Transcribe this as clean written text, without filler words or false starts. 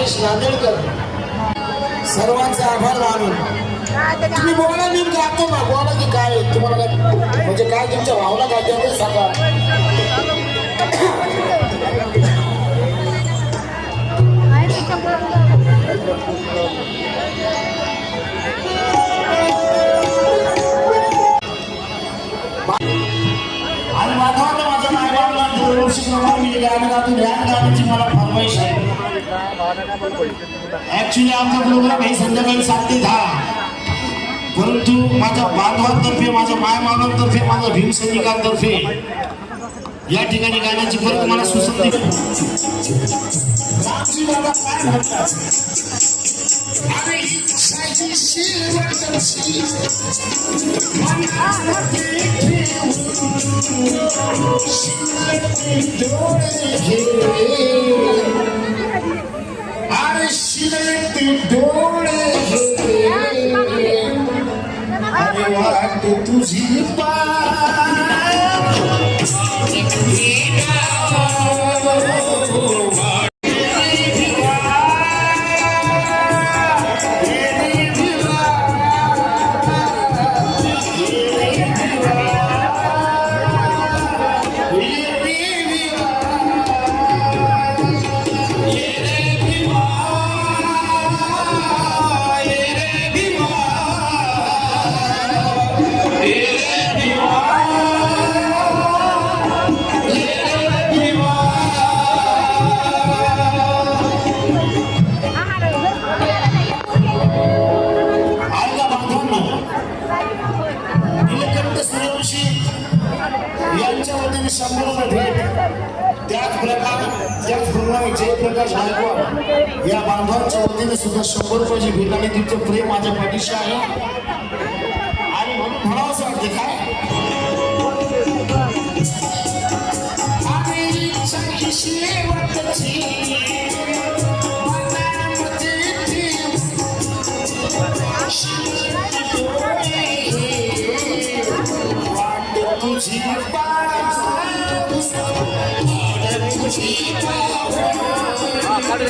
रमेश नांदेडकर सर्वांचा आभार मानून तुम्ही बोला मी गातो ना बोला की काय तुम्हाला म्हणजे काय तुमच्या भावना काय ते सांगा आणि वातावरण माझ्या मायबापला दरवर्षीप्रमाणे मी गाणं गातो या गाण्याची मला फरमाईश आहे ऍक्च्युली आमचा प्रोग्राम हे संध्याकाळी 7 ते 10 परंतु माझ्या बांधवांतर्फे माझ्या मायमानांतर्फे माझ्या भीम सैनिकांतर्फे या ठिकाणी गाण्याची परत मला सुचत नाही तुझी त्याचप्रमाणे जयप्रकाश गायकवाड या बांधवांच्या वतीने सुद्धा 100 रुपयाची भेट आणि तुमचं प्रेम माझ्या पाठीशी आहे आणि म्हणून म्हणावंसं वाटते काय तुझी